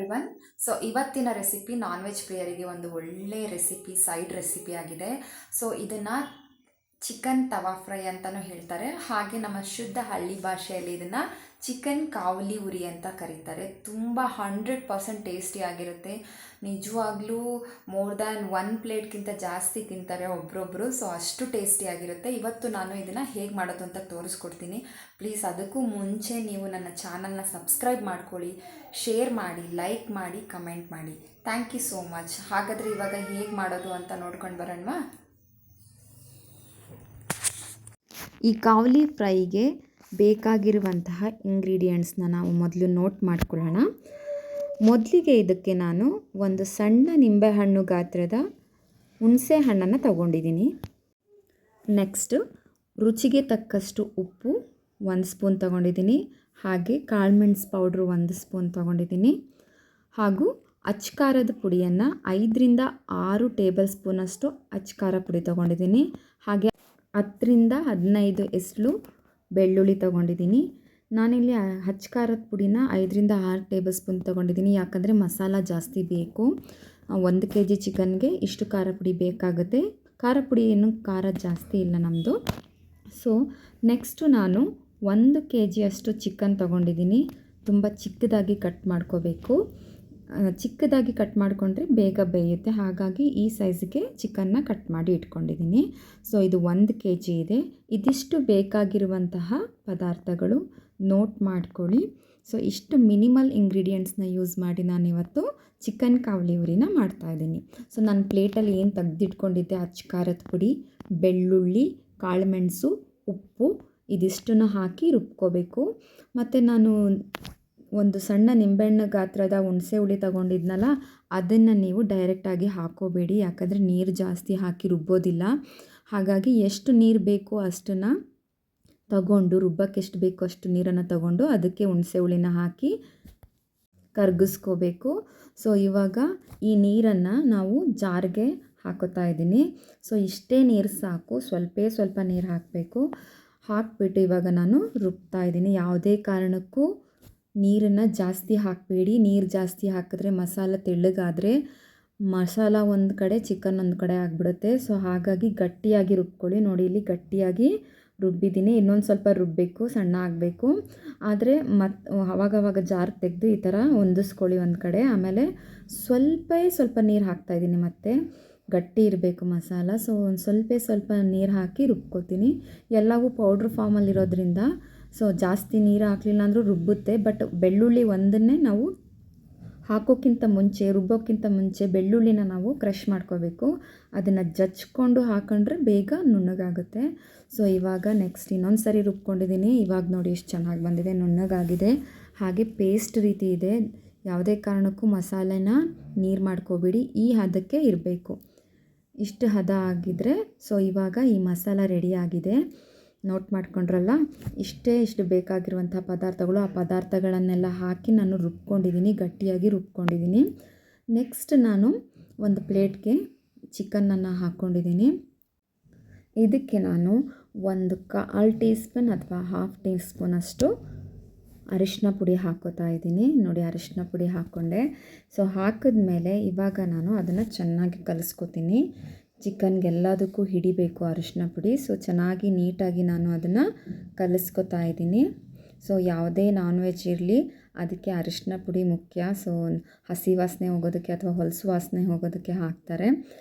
Everyone. So ಇವತ್ತಿನ recipe non veg ಪ್ರಿಯರಿಗೆ ಒಂದು ಒಳ್ಳೆ ರೆಸಿಪಿ, ಸೈಡ್ ರೆಸಿಪಿ ಆಗಿದೆ. ಸೊ ಇದನ್ನು ಚಿಕನ್ ತವಾ ಫ್ರೈ ಅಂತಲೂ ಹೇಳ್ತಾರೆ. ಹಾಗೆ ನಮ್ಮ ಶುದ್ಧ ಹಳ್ಳಿ ಭಾಷೆಯಲ್ಲಿ ಇದನ್ನು ಚಿಕನ್ ಕಾವಲಿ ಉರಿ ಅಂತ ಕರೀತಾರೆ. ತುಂಬ 100% ಟೇಸ್ಟಿಯಾಗಿರುತ್ತೆ. ನಿಜವಾಗ್ಲೂ ಮೋರ್ ದ್ಯಾನ್ 1 ಪ್ಲೇಟ್ಗಿಂತ ಜಾಸ್ತಿ ತಿಂತಾರೆ ಒಬ್ರೊಬ್ಬರು. ಸೊ ಅಷ್ಟು ಟೇಸ್ಟಿಯಾಗಿರುತ್ತೆ. ಇವತ್ತು ನಾನು ಇದನ್ನು ಹೇಗೆ ಮಾಡೋದು ಅಂತ ತೋರಿಸ್ಕೊಡ್ತೀನಿ. ಪ್ಲೀಸ್ ಅದಕ್ಕೂ ಮುಂಚೆ ನೀವು ನನ್ನ ಚಾನಲ್ನ ಸಬ್ಸ್ಕ್ರೈಬ್ ಮಾಡ್ಕೊಳ್ಳಿ, ಶೇರ್ ಮಾಡಿ, ಲೈಕ್ ಮಾಡಿ, ಕಮೆಂಟ್ ಮಾಡಿ. Thank you so much. ಹಾಗಾದರೆ ಇವಾಗ ಹೇಗೆ ಮಾಡೋದು ಅಂತ ನೋಡ್ಕೊಂಡು ಬರೋಣವಾ? ಈ ಕಾವಲಿ ಫ್ರೈಗೆ ಬೇಕಾಗಿರುವಂತಹ ಇಂಗ್ರೀಡಿಯೆಂಟ್ಸ್ನ ನಾವು ಮೊದಲು ನೋಟ್ ಮಾಡ್ಕೊಳ್ಳೋಣ. ಮೊದಲಿಗೆ ಇದಕ್ಕೆ ನಾನು ಒಂದು ಸಣ್ಣ ನಿಂಬೆಹಣ್ಣು ಗಾತ್ರದ ಹುಣಸೆ ಹಣ್ಣನ್ನು ತಗೊಂಡಿದ್ದೀನಿ. ನೆಕ್ಸ್ಟು ರುಚಿಗೆ ತಕ್ಕಷ್ಟು ಉಪ್ಪು 1 ಸ್ಪೂನ್ ತಗೊಂಡಿದ್ದೀನಿ. ಹಾಗೆ ಕಾಳುಮೆಣಸು ಪೌಡ್ರು 1 ಸ್ಪೂನ್ ತಗೊಂಡಿದ್ದೀನಿ. ಹಾಗೂ ಅಚ್ಕಾರದ ಪುಡಿಯನ್ನು 5ರಿಂದ 6 ಟೇಬಲ್ ಸ್ಪೂನಷ್ಟು ಅಚ್ಕಾರ ಪುಡಿ ತಗೊಂಡಿದ್ದೀನಿ. ಹಾಗೆ 10ರಿಂದ 15 ಎಸಳು ಬೆಳ್ಳುಳ್ಳಿ ತೊಗೊಂಡಿದ್ದೀನಿ. ನಾನಿಲ್ಲಿ ಅಚ್ಕಾರದ ಪುಡಿನ 5ರಿಂದ 6 ಟೇಬಲ್ ಸ್ಪೂನ್ ತೊಗೊಂಡಿದ್ದೀನಿ, ಯಾಕಂದರೆ ಮಸಾಲ ಜಾಸ್ತಿ ಬೇಕು. 1 kg ಚಿಕನ್ಗೆ ಇಷ್ಟು ಖಾರ ಪುಡಿ ಬೇಕಾಗುತ್ತೆ. ಖಾರ ಪುಡಿ ಏನು ಖಾರ ಜಾಸ್ತಿ ಇಲ್ಲ ನಮ್ಮದು. ಸೊ ನೆಕ್ಸ್ಟು ನಾನು 1 kg ಅಷ್ಟು ಚಿಕನ್ ತೊಗೊಂಡಿದ್ದೀನಿ. ತುಂಬ ಚಿಕ್ಕದಾಗಿ ಕಟ್ ಮಾಡ್ಕೋಬೇಕು. ಚಿಕ್ಕದಾಗಿ ಕಟ್ ಮಾಡಿಕೊಂಡ್ರೆ ಬೇಗ ಬೇಯುತ್ತೆ. ಹಾಗಾಗಿ ಈ ಸೈಜ್ಗೆ ಚಿಕನ್ನ ಕಟ್ ಮಾಡಿ ಇಟ್ಕೊಂಡಿದ್ದೀನಿ. ಸೊ ಇದು 1 kg ಇದೆ. ಇದಿಷ್ಟು ಬೇಕಾಗಿರುವಂತಹ ಪದಾರ್ಥಗಳು ನೋಟ್ ಮಾಡ್ಕೊಳ್ಳಿ. ಸೊ ಇಷ್ಟು ಮಿನಿಮಲ್ ಇಂಗ್ರೀಡಿಯೆಂಟ್ಸ್ನ ಯೂಸ್ ಮಾಡಿ ನಾನಿವತ್ತು ಚಿಕನ್ ಕಾವಲಿ ಉರಿನ ಮಾಡ್ತಾಯಿದ್ದೀನಿ. ಸೊ ನಾನು ಪ್ಲೇಟಲ್ಲಿ ಏನು ತೆಗೆದಿಟ್ಕೊಂಡಿದ್ದೆ, ಅಚ್ಕಾರದ ಪುಡಿ, ಬೆಳ್ಳುಳ್ಳಿ, ಕಾಳುಮೆಣಸು, ಉಪ್ಪು ಇದಿಷ್ಟನ್ನು ಹಾಕಿ ರುಬ್ಕೋಬೇಕು. ಮತ್ತು ನಾನು ಒಂದು ಸಣ್ಣ ನಿಂಬೆಹಣ್ಣು ಗಾತ್ರದ ಹುಣಸೆ ಹುಳಿ ತಗೊಂಡಿದ್ನಲ್ಲ, ಅದನ್ನು ನೀವು ಡೈರೆಕ್ಟಾಗಿ ಹಾಕೋಬೇಡಿ, ಯಾಕಂದರೆ ನೀರು ಜಾಸ್ತಿ ಹಾಕಿ ರುಬ್ಬೋದಿಲ್ಲ. ಹಾಗಾಗಿ ಎಷ್ಟು ನೀರು ಬೇಕೋ ಅಷ್ಟನ್ನು ತಗೊಂಡು, ರುಬ್ಬಕ್ಕೆ ಎಷ್ಟು ಬೇಕೋ ಅಷ್ಟು ನೀರನ್ನು ತಗೊಂಡು ಅದಕ್ಕೆ ಹುಣಸೆ ಹುಳಿನ ಹಾಕಿ ಕರಗಿಸ್ಕೋಬೇಕು. ಸೊ ಇವಾಗ ಈ ನೀರನ್ನು ನಾವು ಜಾರ್ಗೆ ಹಾಕೋತಾ ಇದ್ದೀನಿ. ಸೊ ಇಷ್ಟೇ ನೀರು ಸಾಕು, ಸ್ವಲ್ಪ ನೀರು ಹಾಕಬೇಕು. ಹಾಕಿಬಿಟ್ಟು ಇವಾಗ ನಾನು ರುಬ್ತಾ ಇದ್ದೀನಿ. ಯಾವುದೇ ಕಾರಣಕ್ಕೂ ನೀರನ್ನು ಜಾಸ್ತಿ ಹಾಕಬೇಡಿ. ನೀರು ಜಾಸ್ತಿ ಹಾಕಿದ್ರೆ ಮಸಾಲ ತೆಳ್ಳಗಾದರೆ ಮಸಾಲ ಒಂದು ಕಡೆ, ಚಿಕನ್ ಒಂದು ಕಡೆ ಆಗಿಬಿಡುತ್ತೆ. ಸೊ ಹಾಗಾಗಿ ಗಟ್ಟಿಯಾಗಿ ರುಬ್ಕೊಳ್ಳಿ. ನೋಡಿ ಇಲ್ಲಿ ಗಟ್ಟಿಯಾಗಿ ರುಬ್ಬಿದ್ದೀನಿ. ಇನ್ನೊಂದು ಸ್ವಲ್ಪ ರುಬ್ಬಬೇಕು, ಸಣ್ಣ ಆಗಬೇಕು. ಆದರೆ ಅವಾಗವಾಗ ಜಾರ್ ತೆಗೆದು ಈ ಥರ ಹೊಂದಿಸ್ಕೊಳ್ಳಿ ಒಂದು ಕಡೆ. ಆಮೇಲೆ ಸ್ವಲ್ಪ ನೀರು ಹಾಕ್ತಾಯಿದ್ದೀನಿ, ಮತ್ತು ಗಟ್ಟಿ ಇರಬೇಕು ಮಸಾಲ. ಸೊ ಒಂದು ಸ್ವಲ್ಪ ನೀರು ಹಾಕಿ ರುಬ್ಕೋತೀನಿ. ಎಲ್ಲವೂ ಪೌಡ್ರ್ ಫಾರ್ಮಲ್ಲಿರೋದ್ರಿಂದ ಸೊ ಜಾಸ್ತಿ ನೀರು ಹಾಕಲಿಲ್ಲ ಅಂದರೂ ರುಬ್ಬುತ್ತೆ. ಬಟ್ ಬೆಳ್ಳುಳ್ಳಿ ಒಂದನ್ನೇ ನಾವು ರುಬ್ಬೋಕ್ಕಿಂತ ಮುಂಚೆ ಬೆಳ್ಳುಳ್ಳಿನ ನಾವು ಕ್ರಷ್ ಮಾಡ್ಕೋಬೇಕು. ಅದನ್ನು ಜಜ್ಕೊಂಡು ಹಾಕೊಂಡ್ರೆ ಬೇಗ ನುಣ್ಣಗಾಗುತ್ತೆ. ಸೊ ಇವಾಗ ನೆಕ್ಸ್ಟ್ ಇನ್ನೊಂದು ಸರಿ ರುಬ್ಕೊಂಡಿದ್ದೀನಿ. ಇವಾಗ ನೋಡಿ ಎಷ್ಟು ಚೆನ್ನಾಗಿ ಬಂದಿದೆ, ನುಣ್ಣಗಾಗಿದೆ. ಹಾಗೆ ಪೇಸ್ಟ್ ರೀತಿ ಇದೆ. ಯಾವುದೇ ಕಾರಣಕ್ಕೂ ಮಸಾಲೆನ ನೀರು ಮಾಡ್ಕೋಬೇಡಿ, ಈ ಹದಕ್ಕೆ ಇರಬೇಕು. ಇಷ್ಟು ಹದ ಆಗಿದ್ರೆ ಸೊ ಇವಾಗ ಈ ಮಸಾಲ ರೆಡಿ ಆಗಿದೆ. ನೋಟ್ ಮಾಡ್ಕೊಂಡ್ರಲ್ಲ, ಇಷ್ಟು ಬೇಕಾಗಿರುವಂಥ ಪದಾರ್ಥಗಳು. ಆ ಪದಾರ್ಥಗಳನ್ನೆಲ್ಲ ಹಾಕಿ ನಾನು ರುಬ್ಕೊಂಡಿದ್ದೀನಿ, ಗಟ್ಟಿಯಾಗಿ ರುಬ್ಕೊಂಡಿದ್ದೀನಿ. ನೆಕ್ಸ್ಟ್ ನಾನು ಒಂದು ಪ್ಲೇಟ್ಗೆ ಚಿಕನನ್ನು ಹಾಕ್ಕೊಂಡಿದ್ದೀನಿ. ಇದಕ್ಕೆ ನಾನು 1/4 ಟೀ ಸ್ಪೂನ್ ಅಥವಾ 1/2 ಟೀ ಸ್ಪೂನಷ್ಟು ಅರಿಶಿನ ಪುಡಿ ಹಾಕ್ಕೋತಾ ಇದ್ದೀನಿ. ನೋಡಿ ಅರಿಶಿನ ಪುಡಿ ಹಾಕ್ಕೊಂಡೆ. ಸೊ ಹಾಕಿದ್ಮೇಲೆ ಇವಾಗ ನಾನು ಅದನ್ನು ಚೆನ್ನಾಗಿ ಕಲಿಸ್ಕೊತೀನಿ. ಚಿಕನ್ಗೆಲ್ಲದಕ್ಕೂ ಹಿಡಿಬೇಕು ಅರಿಶಿನ ಪುಡಿ. ಸೊ ಚೆನ್ನಾಗಿ ನೀಟಾಗಿ ನಾನು ಅದನ್ನು ಕಲಿಸ್ಕೊತಾ ಇದ್ದೀನಿ. ಸೊ ಯಾವುದೇ ನಾನ್ ವೆಜ್ ಇರಲಿ ಅದಕ್ಕೆ ಅರಿಶಿನ ಪುಡಿ ಮುಖ್ಯ. ಸೊ ಹಸಿ ವಾಸನೆ ಹೋಗೋದಕ್ಕೆ ಅಥವಾ ಹೊಲಸು ವಾಸನೆ ಹೋಗೋದಕ್ಕೆ ಹಾಕ್ತಾರೆ.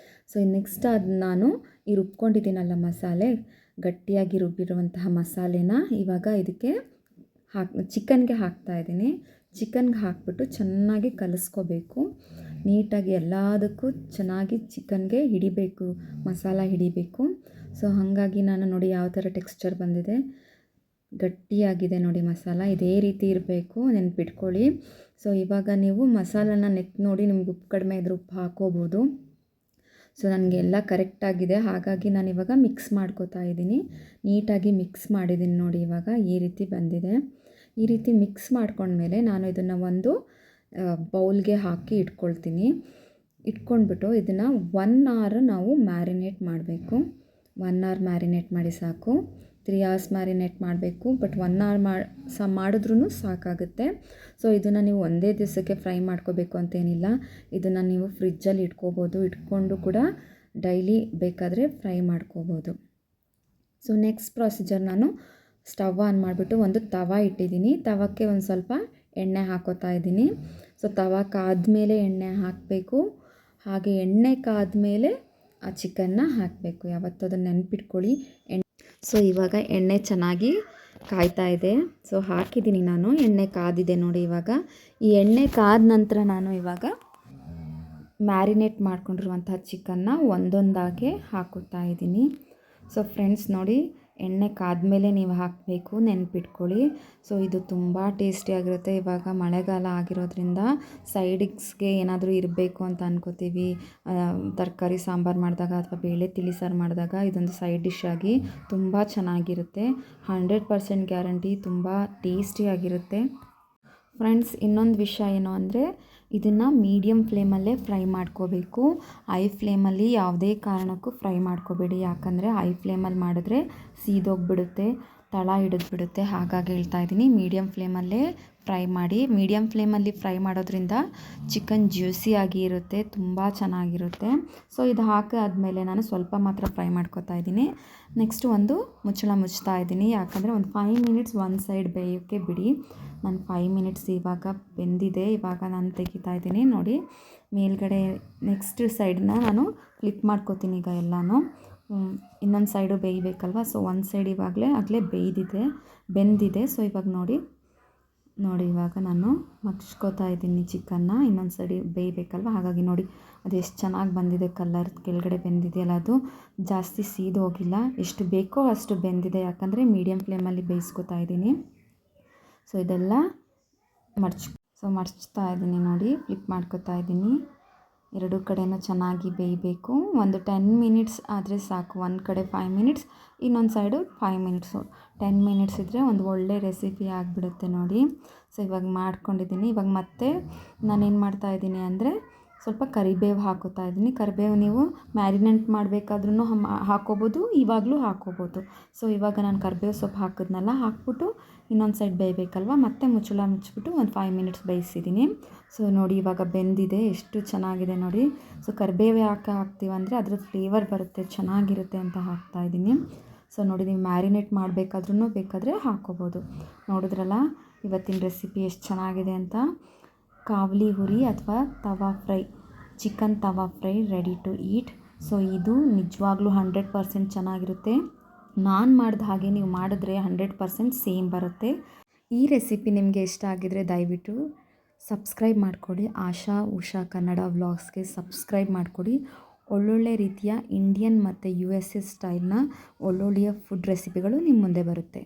ಸೊ ನೆಕ್ಸ್ಟ್ ಅದು ನಾನು ಈ ರುಬ್ಕೊಂಡಿದ್ದೀನಲ್ಲ ಮಸಾಲೆ, ಗಟ್ಟಿಯಾಗಿ ರುಬ್ಬಿರುವಂತಹ ಮಸಾಲೆನ ಇವಾಗ ಇದಕ್ಕೆ ಚಿಕನ್ಗೆ ಹಾಕ್ತಾಯಿದ್ದೀನಿ. ಚಿಕನ್ಗೆ ಹಾಕ್ಬಿಟ್ಟು ಚೆನ್ನಾಗಿ ಕಲಿಸ್ಕೋಬೇಕು. ನೀಟಾಗಿ ಎಲ್ಲದಕ್ಕೂ ಚೆನ್ನಾಗಿ ಚಿಕನ್ಗೆ ಹಿಡಿಬೇಕು, ಮಸಾಲ ಹಿಡಿಬೇಕು. ಸೊ ಹಾಗಾಗಿ ನಾನು ನೋಡಿ ಯಾವ ಥರ ಟೆಕ್ಸ್ಚರ್ ಬಂದಿದೆ, ಗಟ್ಟಿಯಾಗಿದೆ ನೋಡಿ ಮಸಾಲ. ಇದೇ ರೀತಿ ಇರಬೇಕು, ನೆನ್ಪಿಟ್ಕೊಳ್ಳಿ. ಸೊ ಇವಾಗ ನೀವು ಮಸಾಲನ ನೋಡಿ, ನಿಮ್ಗೆ ಉಪ್ಪು ಕಡಿಮೆ ಇದ್ದರೆ ಉಪ್ಪು ಹಾಕೋಬೋದು. ಸೊ ನನಗೆ ಎಲ್ಲ ಕರೆಕ್ಟಾಗಿದೆ. ಹಾಗಾಗಿ ನಾನು ಇವಾಗ ಮಿಕ್ಸ್ ಮಾಡ್ಕೋತಾ ಇದ್ದೀನಿ. ನೀಟಾಗಿ ಮಿಕ್ಸ್ ಮಾಡಿದ್ದೀನಿ ನೋಡಿ. ಇವಾಗ ಈ ರೀತಿ ಬಂದಿದೆ. ಈ ರೀತಿ ಮಿಕ್ಸ್ ಮಾಡ್ಕೊಂಡ್ಮೇಲೆ ನಾನು ಇದನ್ನು ಒಂದು ಬೌಲ್ಗೆ ಹಾಕಿ ಇಟ್ಕೊಂಡ್ಬಿಟ್ಟು ಇದನ್ನು 1 hour ನಾವು ಮ್ಯಾರಿನೇಟ್ ಮಾಡಬೇಕು. 1 hour ಮ್ಯಾರಿನೇಟ್ ಮಾಡಿ ಸಾಕು. 3 ಅವರ್ಸ್ ಮ್ಯಾರಿನೇಟ್ ಮಾಡಬೇಕು. ಬಟ್ 1 ಅವರ್ ಮಾಡಿದ್ರೂ ಸಾಕಾಗುತ್ತೆ. ಸೊ ಇದನ್ನು ನೀವು ಒಂದೇ ದಿವಸಕ್ಕೆ ಫ್ರೈ ಮಾಡ್ಕೋಬೇಕು ಅಂತೇನಿಲ್ಲ. ಇದನ್ನು ನೀವು ಫ್ರಿಜ್ಜಲ್ಲಿ ಇಟ್ಕೋಬೋದು. ಇಟ್ಕೊಂಡು ಕೂಡ ಡೈಲಿ ಬೇಕಾದರೆ ಫ್ರೈ ಮಾಡ್ಕೋಬೋದು. ಸೊ ನೆಕ್ಸ್ಟ್ ಪ್ರೊಸೀಜರ್, ನಾನು ಸ್ಟವ್ ಆನ್ ಮಾಡಿಬಿಟ್ಟು ಒಂದು ತವ ಇಟ್ಟಿದ್ದೀನಿ. ತವಕ್ಕೆ ಒಂದು ಸ್ವಲ್ಪ ಎಣ್ಣೆ ಹಾಕೋತಾ ಇದ್ದೀನಿ. ಸೊ ತವ ಕಾದ್ಮೇಲೆ ಎಣ್ಣೆ ಹಾಕಬೇಕು. ಹಾಗೆ ಎಣ್ಣೆ ಕಾದ್ಮೇಲೆ ಆ ಚಿಕನ್ನ ಹಾಕಬೇಕು. ಯಾವತ್ತೂ ಅದನ್ನು ನೆನಪಿಟ್ಕೊಳ್ಳಿ. ಸೊ ಇವಾಗ ಎಣ್ಣೆ ಚೆನ್ನಾಗಿ ಕಾಯ್ತಾ ಇದೆ. ಸೊ ಹಾಕಿದ್ದೀನಿ ನಾನು. ಎಣ್ಣೆ ಕಾದಿದೆ ನೋಡಿ. ಇವಾಗ ಈ ಎಣ್ಣೆ ಕಾದ ನಂತರ ನಾನು ಇವಾಗ ಮ್ಯಾರಿನೇಟ್ ಮಾಡ್ಕೊಂಡಿರುವಂತಹ ಚಿಕನ್ನ ಒಂದೊಂದಾಗೆ ಹಾಕುತ್ತಾ ಇದ್ದೀನಿ. ಸೊ ಫ್ರೆಂಡ್ಸ್ ನೋಡಿ, ಎಣ್ಣೆ ಕಾದ್ಮೇಲೆ ನೀವು ಹಾಕಬೇಕು, ನೆನಪಿಟ್ಕೊಳ್ಳಿ. ಸೊ ಇದು ತುಂಬ ಟೇಸ್ಟಿಯಾಗಿರುತ್ತೆ. ಇವಾಗ ಮಳೆಗಾಲ ಆಗಿರೋದ್ರಿಂದ ಸೈಡಿಗ್ಸ್ಗೆ ಏನಾದರೂ ಇರಬೇಕು ಅಂತ ಅನ್ಕೋತೀವಿ. ತರಕಾರಿ ಸಾಂಬಾರು ಮಾಡಿದಾಗ ಅಥವಾ ಬೇಳೆ ತಿಳಿಸಾರು ಮಾಡಿದಾಗ ಇದೊಂದು ಸೈಡ್ ಡಿಶ್ ಆಗಿ ತುಂಬ ಚೆನ್ನಾಗಿರುತ್ತೆ. 100% ಗ್ಯಾರಂಟಿ, ತುಂಬ ಟೇಸ್ಟಿಯಾಗಿರುತ್ತೆ. ಫ್ರೆಂಡ್ಸ್, ಇನ್ನೊಂದು ವಿಷಯ ಏನು ಅಂದರೆ, ಇದನ್ನು ಮೀಡಿಯಮ್ ಫ್ಲೇಮಲ್ಲೇ ಫ್ರೈ ಮಾಡ್ಕೋಬೇಕು. ಹೈ ಫ್ಲೇಮಲ್ಲಿ ಯಾವುದೇ ಕಾರಣಕ್ಕೂ ಫ್ರೈ ಮಾಡ್ಕೋಬೇಡಿ. ಯಾಕಂದರೆ ಹೈ ಫ್ಲೇಮಲ್ಲಿ ಮಾಡಿದ್ರೆ ಸೀದೋಗಿಬಿಡುತ್ತೆ, ತಳ ಹಿಡಿದ್ಬಿಡುತ್ತೆ. ಹಾಗಾಗಿ ಹೇಳ್ತಾ ಇದ್ದೀನಿ, ಮೀಡಿಯಮ್ ಫ್ಲೇಮಲ್ಲೇ ಫ್ರೈ ಮಾಡಿ. ಮೀಡಿಯಮ್ ಫ್ಲೇಮಲ್ಲಿ ಫ್ರೈ ಮಾಡೋದ್ರಿಂದ ಚಿಕನ್ ಜ್ಯೂಸಿಯಾಗಿ ಇರುತ್ತೆ, ತುಂಬ ಚೆನ್ನಾಗಿರುತ್ತೆ. ಸೊ ಇದು ಹಾಕಾದ್ಮೇಲೆ ನಾನು ಸ್ವಲ್ಪ ಮಾತ್ರ ಫ್ರೈ ಮಾಡ್ಕೊತಾ ಇದ್ದೀನಿ. ನೆಕ್ಸ್ಟ್ ಒಂದು ಮುಚ್ಚಳ ಮುಚ್ತಾ ಇದ್ದೀನಿ. ಯಾಕಂದರೆ ಒಂದು 5 ಮಿನಿಟ್ಸ್ ಒಂದು ಸೈಡ್ ಬೇಯೋಕ್ಕೆ ಬಿಡಿ. ನಾನು 5 ಮಿನಿಟ್ಸ್ ಇವಾಗ ಬೆಂದಿದೆ. ಇವಾಗ ನಾನು ತೆಗಿತಾ ಇದ್ದೀನಿ ನೋಡಿ. ಮೇಲ್ಗಡೆ ನೆಕ್ಸ್ಟ್ ಸೈಡನ್ನ ನಾನು ಫ್ಲಿಪ್ ಮಾಡ್ಕೋತೀನಿ ಈಗ ಎಲ್ಲನೂ. ಇನ್ನೊಂದು ಸೈಡು ಬೇಯಬೇಕಲ್ವ. ಸೊ ಒಂದು ಸೈಡ್ ಆಗಲೇ ಬೆಂದಿದೆ. ಸೊ ಇವಾಗ ನೋಡಿ ಇವಾಗ ನಾನು ಮಗ್ಚ್ಕೋತಾ ಇದ್ದೀನಿ ಚಿಕನ್ನ. ಇನ್ನೊಂದು ಸೈಡ್ ಬೇಯಬೇಕಲ್ವ, ಹಾಗಾಗಿ ನೋಡಿ ಅದು ಎಷ್ಟು ಚೆನ್ನಾಗಿ ಬಂದಿದೆ. ಕಲರ್ ಕೆಳಗಡೆ ಬೆಂದಿದೆಯಲ್ಲ, ಅದು ಜಾಸ್ತಿ ಸೀದು ಹೋಗಿಲ್ಲ. ಎಷ್ಟು ಬೇಕೋ ಅಷ್ಟು ಬೆಂದಿದೆ. ಯಾಕಂದರೆ ಮೀಡಿಯಮ್ ಫ್ಲೇಮಲ್ಲಿ ಬೇಯಿಸ್ಕೊತಾ ಇದ್ದೀನಿ. ಸೊ ಇದೆಲ್ಲ ಮಡ್ಚ್ತಾ ಇದ್ದೀನಿ ನೋಡಿ. ಫ್ಲಿಪ್ ಮಾಡ್ಕೊತಾ ಇದ್ದೀನಿ. ಎರಡೂ ಕಡೆನೂ ಚೆನ್ನಾಗಿ ಬೇಯಬೇಕು. ಒಂದು 10 ಮಿನಿಟ್ಸ್ ಆದರೆ ಸಾಕು. ಒಂದು ಕಡೆ 5 ಮಿನಿಟ್ಸ್, ಇನ್ನೊಂದು ಸೈಡು 5 ಮಿನಿಟ್ಸು. 10 ಮಿನಿಟ್ಸ್ ಇದ್ದರೆ ಒಂದು ಒಳ್ಳೆ ರೆಸಿಪಿ ಆಗಿಬಿಡುತ್ತೆ ನೋಡಿ. ಸೊ ಇವಾಗ ಮಾಡ್ಕೊಂಡಿದ್ದೀನಿ. ಇವಾಗ ಮತ್ತೆ ನಾನೇನು ಮಾಡ್ತಾಯಿದ್ದೀನಿ ಅಂದರೆ, ಸ್ವಲ್ಪ ಕರಿಬೇವು ಹಾಕೋತಾ ಇದ್ದೀನಿ. ಕರಿಬೇವು ನೀವು ಮ್ಯಾರಿನೇಟ್ ಮಾಡಬೇಕಾದ್ರೂ ಹಾಕೋಬೋದು, ಇವಾಗಲೂ ಹಾಕೋಬೋದು. ಸೊ ಇವಾಗ ನಾನು ಕರಿಬೇವು ಸೊಪ್ಪು ಹಾಕಿದ್ನಲ್ಲ, ಹಾಕ್ಬಿಟ್ಟು ಇನ್ನೊಂದು ಸೈಡ್ ಬೇಯಬೇಕಲ್ವ, ಮತ್ತೆ ಮುಚ್ಚಳ ಮುಚ್ಚಿಬಿಟ್ಟು ಒಂದು 5 ಮಿನಿಟ್ಸ್ ಬೇಯಿಸಿದ್ದೀನಿ. ಸೊ ನೋಡಿ ಇವಾಗ ಬೆಂದಿದೆ, ಎಷ್ಟು ಚೆನ್ನಾಗಿದೆ ನೋಡಿ. ಸೊ ಕರಿಬೇವು ಯಾಕೆ ಹಾಕ್ತೀವಂದರೆ ಅದ್ರ ಫ್ಲೇವರ್ ಬರುತ್ತೆ, ಚೆನ್ನಾಗಿರುತ್ತೆ ಅಂತ ಹಾಕ್ತಾಯಿದ್ದೀನಿ. ಸೊ ನೋಡಿ, ನೀವು ಮ್ಯಾರಿನೇಟ್ ಮಾಡಬೇಕಾದ್ರೂ ಬೇಕಾದರೆ ಹಾಕೋಬೋದು. ನೋಡಿದ್ರಲ್ಲ ಇವತ್ತಿನ ರೆಸಿಪಿ ಎಷ್ಟು ಚೆನ್ನಾಗಿದೆ ಅಂತ. ಕಾವಲಿ ಹುರಿ ಅಥವಾ tawa fry, chicken tawa fry ready to eat. So ಇದು ನಿಜವಾಗ್ಲೂ 100% ಚೆನ್ನಾಗಿರುತ್ತೆ. ನಾನು ಮಾಡಿದ ಹಾಗೆ ನೀವು ಮಾಡಿದ್ರೆ 100% ಸೇಮ್ ಬರುತ್ತೆ. ಈ ರೆಸಿಪಿ ನಿಮಗೆ ಇಷ್ಟ ಆಗಿದರೆ ದಯವಿಟ್ಟು ಸಬ್ಸ್ಕ್ರೈಬ್ ಮಾಡಿಕೊಡಿ. ಆಶಾ ಉಷಾ ಕನ್ನಡ ವ್ಲಾಗ್ಸ್ಗೆ ಸಬ್ಸ್ಕ್ರೈಬ್ ಮಾಡಿಕೊಡಿ. ಒಳ್ಳೊಳ್ಳೆ ರೀತಿಯ ಇಂಡಿಯನ್ ಮತ್ತು USA ಸ್ಟೈಲ್ನ ಒಳ್ಳೊಳ್ಳೆಯ ಫುಡ್ ರೆಸಿಪಿಗಳು ನಿಮ್ಮ ಮುಂದೆ ಬರುತ್ತೆ.